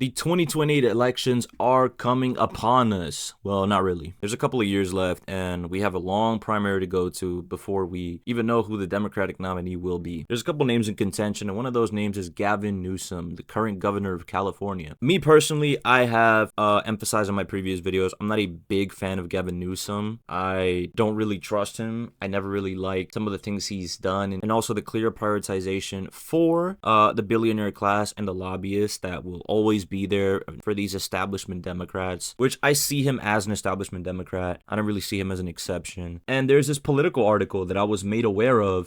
The 2028 elections are coming upon us. Well, not really. There's a couple of years left, and we have a long primary to go to before we even know who the Democratic nominee will be. There's a couple names in contention, and one of those names is Gavin Newsom, the current governor of California. Me personally, I have emphasized in my previous videos, I'm not a big fan of Gavin Newsom. I don't really trust him. I never really liked some of the things he's done, and also the clear prioritization for the billionaire class and the lobbyists that will always be there for these establishment Democrats, which I see him as an establishment Democrat. I don't really see him as an exception. And there's this Political article that I was made aware of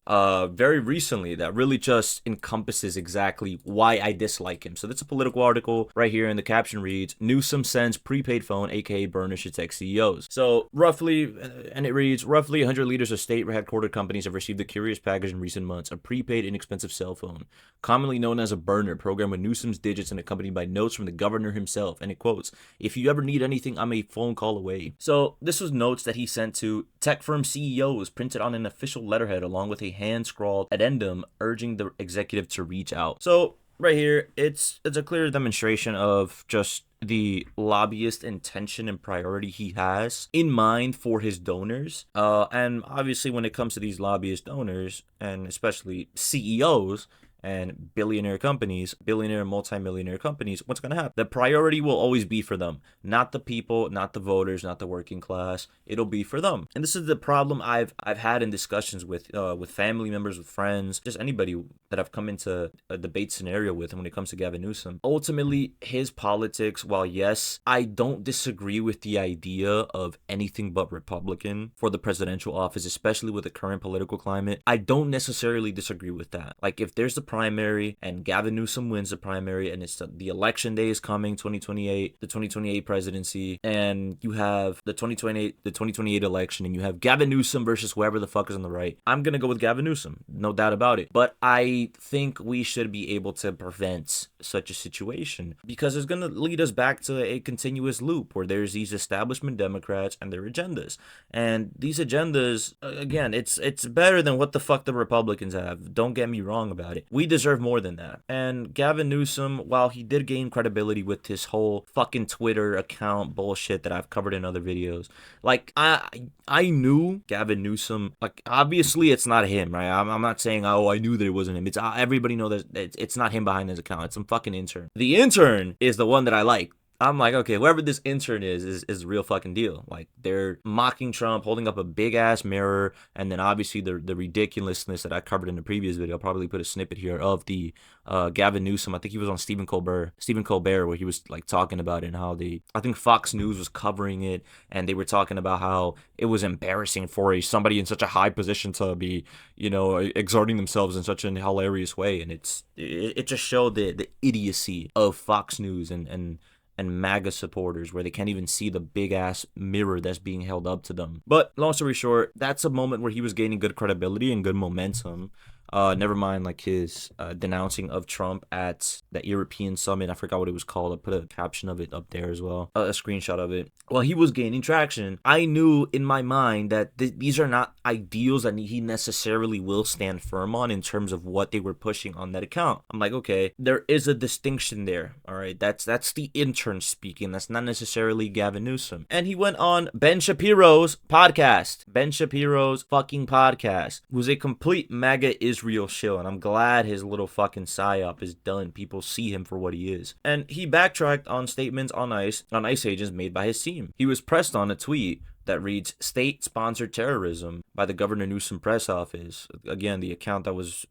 very recently that really just encompasses exactly why I dislike him. So that's a Political article right here, and the caption reads, Newsom sends prepaid phone, aka burnish its ex-CEOs. So roughly, and it reads, roughly 100 leaders of state headquartered companies have received the curious package in recent months, a prepaid inexpensive cell phone, commonly known as a burner, programmed with Newsom's digits and accompanied by notes from the governor himself. And it quotes, if you ever need anything, I'm a phone call away. So this was notes that he sent to tech firm CEOs printed on an official letterhead along with a hand-scrawled addendum urging the executive to reach out. So right here, it's a clear demonstration of just the lobbyist intention and priority he has in mind for his donors. And obviously when it comes to these lobbyist donors, and especially CEOs, and billionaire companies, billionaire, multimillionaire companies, what's going to happen? The priority will always be for them, not the people, not the voters, not the working class. It'll be for them. And this is the problem I've had in discussions with family members, with friends, just anybody that I've come into a debate scenario with. And when it comes to Gavin Newsom, ultimately his politics, while yes, I don't disagree with the idea of anything but Republican for the presidential office, especially with the current political climate, I don't necessarily disagree with that. Like if there's the primary and Gavin Newsom wins the primary and it's the election day is coming, 2028, the 2028 presidency, and you have the 2028 election, and you have Gavin Newsom versus whoever the fuck is on the right, I'm gonna go with Gavin Newsom, no doubt about it. But I think we should be able to prevent such a situation, because it's gonna lead us back to a continuous loop where there's these establishment Democrats and their agendas, and these agendas, again, it's better than what the fuck the Republicans have, don't get me wrong about it. We deserve more than that. And Gavin Newsom, while he did gain credibility with his whole fucking Twitter account bullshit that I've covered in other videos, like I knew Gavin Newsom, like obviously it's not him, right? I'm not saying, oh, I knew that it wasn't him. It's everybody knows that it's not him behind his account. It's some fucking intern. The intern is the one that I like. I'm like, okay, whoever this intern is the real fucking deal. Like, they're mocking Trump, holding up a big-ass mirror, and then obviously the ridiculousness that I covered in the previous video. I'll probably put a snippet here of the Gavin Newsom. I think he was on Stephen Colbert, where he was, like, talking about it, and how I think Fox News was covering it, and they were talking about how it was embarrassing for somebody in such a high position to be, exerting themselves in such an hilarious way. And it just showed the idiocy of Fox News and MAGA supporters, where they can't even see the big ass mirror that's being held up to them. But long story short, that's a moment where he was gaining good credibility and good momentum. Never mind like his denouncing of Trump at that European summit. I forgot what it was called. I put a caption of it up there as well, a screenshot of it. Well, he was gaining traction. I knew in my mind that these are not ideals that he necessarily will stand firm on in terms of what they were pushing on that account. I'm like, okay, there is a distinction there. All right, that's the intern speaking. That's not necessarily Gavin Newsom. And he went on Ben Shapiro's podcast. Ben Shapiro's fucking podcast was a complete MAGA Israel shill, and I'm glad his little fucking psyop is done. People see him for what he is. And he backtracked on statements on ICE agents made by his team. He was pressed on a tweet that reads, state-sponsored terrorism by the Governor Newsom press office. Again, the account that was,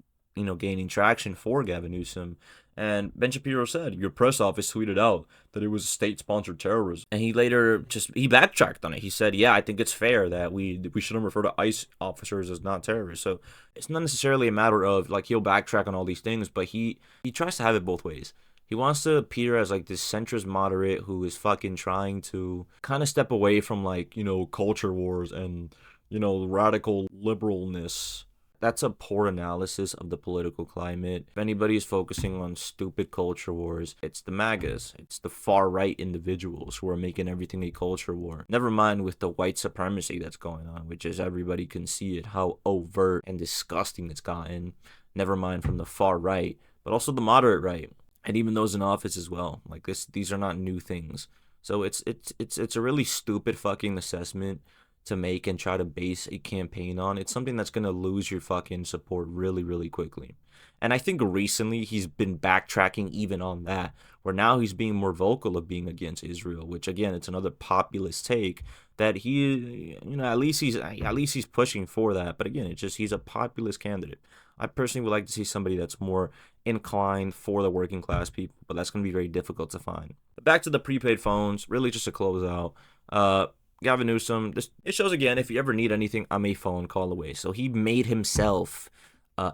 gaining traction for Gavin Newsom. And Ben Shapiro said, your press office tweeted out that it was state-sponsored terrorism. And he later he backtracked on it. He said, yeah, I think it's fair that we shouldn't refer to ICE officers as not terrorists. So it's not necessarily a matter of, like, he'll backtrack on all these things, but he tries to have it both ways. He wants to appear as, like, this centrist moderate who is fucking trying to kind of step away from, like, culture wars and, radical liberalness. That's a poor analysis of the political climate. If anybody's focusing on stupid culture wars, it's the MAGAs. It's the far-right individuals who are making everything a culture war. Never mind with the white supremacy that's going on, which is everybody can see it, how overt and disgusting it's gotten. Never mind from the far right, but also the moderate right. and even those in office as well. Like these are not new things. So it's a really stupid fucking assessment to make and try to base a campaign on. It's something that's gonna lose your fucking support really, really quickly. And I think recently he's been backtracking even on that, where now he's being more vocal of being against Israel, which again, it's another populist take that he, at least he's pushing for that. But again, it's just he's a populist candidate. I personally would like to see somebody that's more inclined for the working class people, but that's going to be very difficult to find. But back to the prepaid phones, really just to close out. Gavin Newsom, it shows again, if you ever need anything, I'm a phone call away. So he made himself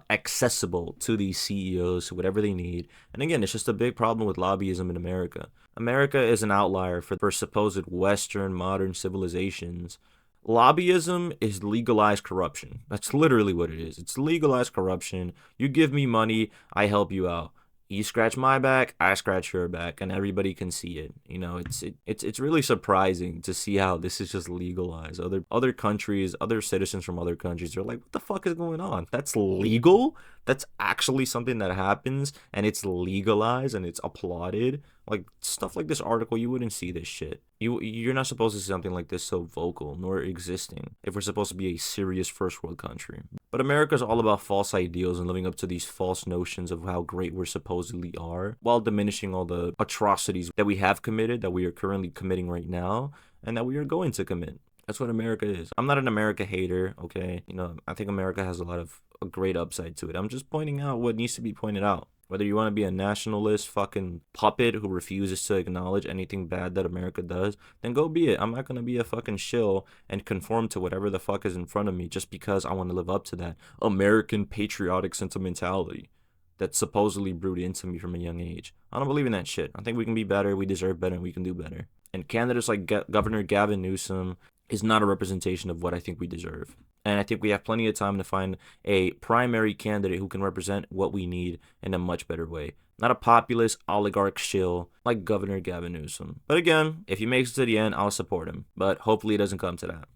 accessible to these CEOs, whatever they need. And again, it's just a big problem with lobbyism in America. America is an outlier for supposed Western modern civilizations. Lobbyism is legalized corruption. That's literally what it is. It's legalized corruption. You give me money, I help you out. You scratch my back, I scratch your back, and everybody can see it. It's really surprising to see how this is just legalized. Other countries, other citizens from other countries are like, what the fuck is going on? That's legal? That's actually something that happens, and it's legalized and it's applauded. Like stuff like this article, you wouldn't see this shit. You're not supposed to see something like this so vocal nor existing if we're supposed to be a serious first world country. But America's all about false ideals and living up to these false notions of how great we supposedly are, while diminishing all the atrocities that we have committed, that we are currently committing right now, and that we are going to commit. That's what America is. I'm not an America hater, okay? I think America has a great upside to it. I'm just pointing out what needs to be pointed out. Whether you want to be a nationalist fucking puppet who refuses to acknowledge anything bad that America does, then go be it. I'm not going to be a fucking shill and conform to whatever the fuck is in front of me just because I want to live up to that American patriotic sentimentality that's supposedly brewed into me from a young age. I don't believe in that shit. I think we can be better, we deserve better, and we can do better. And candidates like Governor Gavin Newsom is not a representation of what I think we deserve. And I think we have plenty of time to find a primary candidate who can represent what we need in a much better way. Not a populist oligarch shill like Governor Gavin Newsom. But again, if he makes it to the end, I'll support him. But hopefully it doesn't come to that.